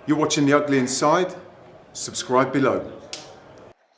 You're watching The Ugly Inside. Subscribe below.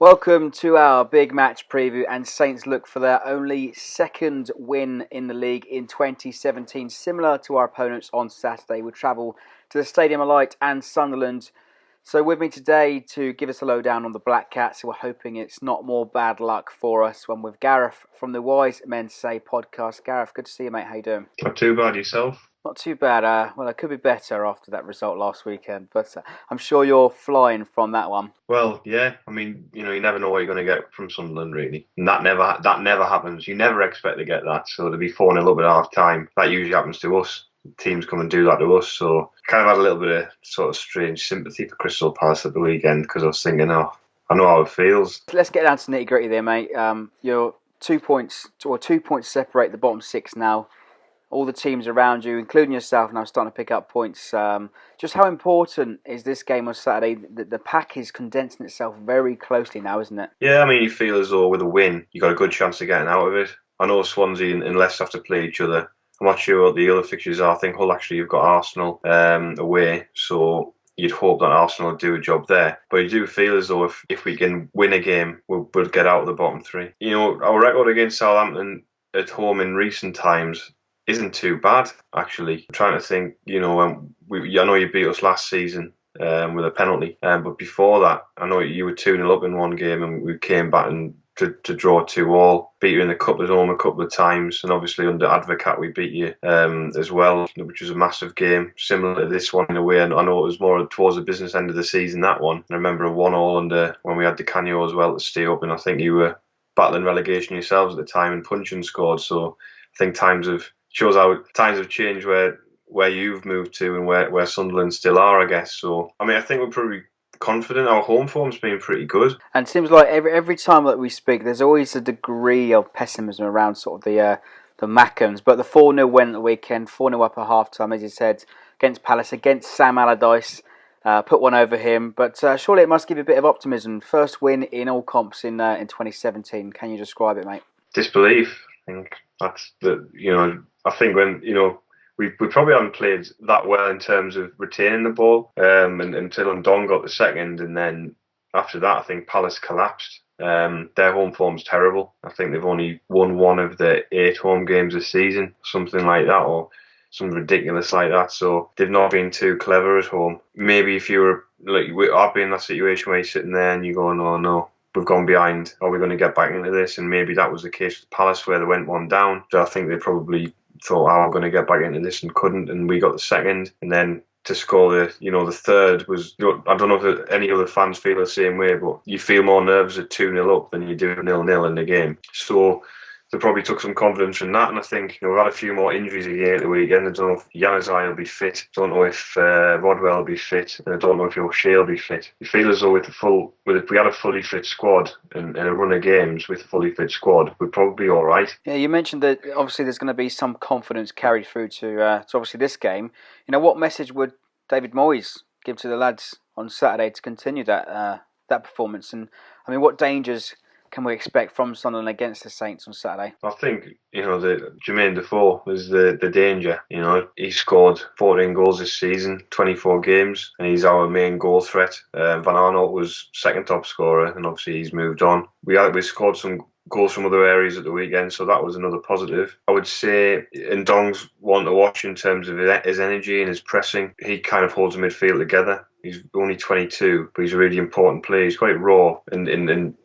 Welcome to our big match preview, and Saints look for their only second win in the league in 2017. Similar to our opponents on Saturday, we travel to the Stadium of Light and Sunderland. So with me today to give us a lowdown on the Black Cats, we're hoping it's not more bad luck for us. When with Gareth from the Wise Men Say podcast. Gareth, good to see you, mate. How you doing? Not too bad, yourself? Not too bad. Well, it could be better after that result last weekend, but I'm sure you're flying from that one. Well, yeah. I mean, you never know what you're going to get from Sunderland, really, and that never happens. You never expect to get that. So to be 4-0 up at half time, that usually happens to us. Teams come and do that to us. So kind of had a little bit of sort of strange sympathy for Crystal Palace at the weekend because I was thinking, I know how it feels. Let's get down to nitty gritty there, mate. You're 2 points separate the bottom six now. All the teams around you, including yourself, now starting to pick up points. Just how important is this game on Saturday? The pack is condensing itself very closely now, isn't it? Yeah, I mean, you feel as though with a win, you got a good chance of getting out of it. I know Swansea and Leicester have to play each other. I'm not sure what the other fixtures are. I think Hull actually have got Arsenal away, so you'd hope that Arsenal would do a job there. But you do feel as though if we can win a game, we'll get out of the bottom three. Our record against Southampton at home in recent times isn't too bad, actually. I'm trying to think, I know you beat us last season with a penalty, but before that, I know you were 2-0 up in one game and we came back and to draw 2-2. Beat you in the cup at home a couple of times, and obviously under Advocat we beat you as well, which was a massive game, similar to this one in a way. And I know it was more towards the business end of the season, that one. I remember a 1-1 under when we had Di Canio as well to stay up, and I think you were battling relegation yourselves at the time and Puncheon scored. So I think shows how times have changed where you've moved to and where Sunderland still are, I guess. So, I mean, I think we're probably confident. Our home form's been pretty good. And it seems like every time that we speak, there's always a degree of pessimism around sort of the Mackems. But the 4-0 win at the weekend, 4-0 up at half-time, as you said, against Palace, against Sam Allardyce. Put one over him. But surely it must give you a bit of optimism. First win in all comps in 2017. Can you describe it, mate? Disbelief. I think that's I think when, we probably haven't played that well in terms of retaining the ball until Ndong got the second, and then after that I think Palace collapsed. Their home form's terrible. I think they've only won one of the 8 home games this season, something like that, or something ridiculous like that. So they've not been too clever at home. Maybe if you were I've been in that situation where you're sitting there and you go, no, we've gone behind, are we going to get back into this? And maybe that was the case with Palace where they went one down. So I think they probably thought, we're going to get back into this, and couldn't, and we got the second. And then to score the third was, I don't know if any other fans feel the same way, but you feel more nervous at 2-0 up than you do 0-0 in the game. So they probably took some confidence from that, and I think we've had a few more injuries again at the weekend. I don't know if Januzaj will be fit. I don't know if Rodwell will be fit, and I don't know if O'Shea will be fit. You feel as though if we had a fully fit squad and a run of games with a fully fit squad, we're probably all right. Yeah, you mentioned that obviously there's going to be some confidence carried through to obviously this game. What message would David Moyes give to the lads on Saturday to continue that performance? And I mean, what dangers can we expect from Sunderland against the Saints on Saturday? I think, the Jermaine Defoe is the danger. He scored 14 goals this season, 24 games, and he's our main goal threat. Van Aanholt was second top scorer, and obviously he's moved on. We scored some goals from other areas at the weekend, so that was another positive. I would say Ndong's one to watch in terms of his energy and his pressing. He kind of holds the midfield together. He's only 22, but he's a really important player. He's quite raw. And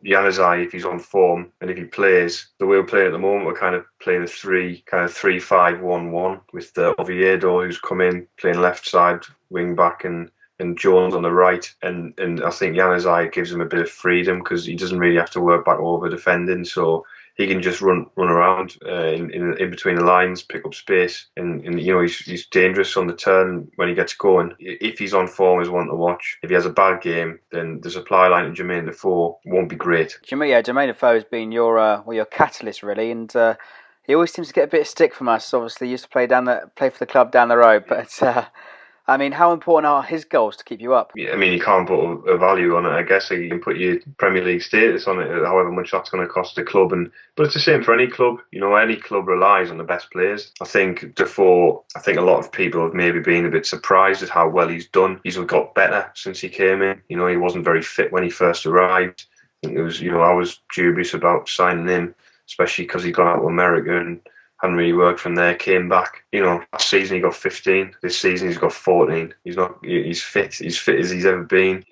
Januzaj, if he's on form and if he plays, the way we're playing at the moment, we're kind of playing a 3-5-1-1 with Oviedo, who's come in playing left side wing back, and Jones on the right. And I think Januzaj gives him a bit of freedom because he doesn't really have to work back over defending. So he can just run around in between the lines, pick up space, and he's dangerous on the turn when he gets going. If he's on form, is one to watch. If he has a bad game, then the supply line to Jermaine Defoe won't be great. Jermaine Defoe has been your catalyst really, and he always seems to get a bit of stick from us. Obviously, he used to play for the club down the road, but I mean, how important are his goals to keep you up? Yeah, I mean, you can't put a value on it. I guess you can put your Premier League status on it, however much that's going to cost the club. But it's the same for any club. Any club relies on the best players. I think Defoe, a lot of people have maybe been a bit surprised at how well he's done. He's got better since he came in. He wasn't very fit when he first arrived. I think I was dubious about signing him, especially because he'd gone out to America and hadn't really worked from there, came back. Last season he got 15. This season he's got 14. He's fit. He's fit as he's ever been.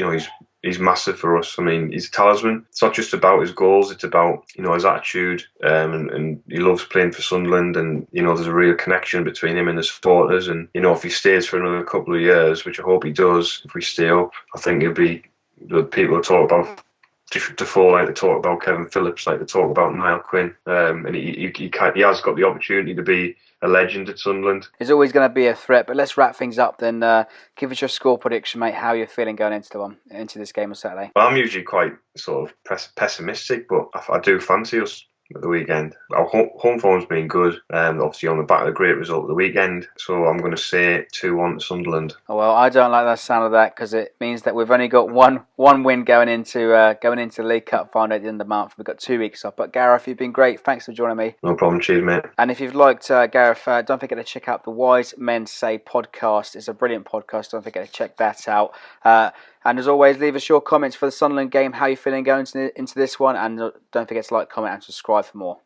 He's massive for us. I mean, he's a talisman. It's not just about his goals. It's about, his attitude. And he loves playing for Sunderland. And, there's a real connection between him and the supporters. And, if he stays for another couple of years, which I hope he does, if we stay up, I think he'll be, people will talk about Defoe, like to talk about Kevin Phillips, like to talk about Niall Quinn, and he has got the opportunity to be a legend at Sunderland. He's always going to be a threat, but let's wrap things up then. Give us your score prediction, mate. How you're feeling going into this game on Saturday? Well, I'm usually quite sort of pessimistic, but I do fancy us at the weekend. Our home form's been good, obviously on the back of a great result at the weekend, so I'm going to say 2-1 to Sunderland. Oh, well, I don't like the sound of that because it means that we've only got one win going into the League Cup final at the end of the month. We've got 2 weeks off. But Gareth, you've been great. Thanks for joining me. No problem. Cheers, mate. And if you've liked Gareth, don't forget to check out the Wise Men Say podcast. It's a brilliant podcast. Don't forget to check that out. And as always, leave us your comments for the Sunderland game. How you feeling going into this one? And don't forget to like, comment and subscribe for more.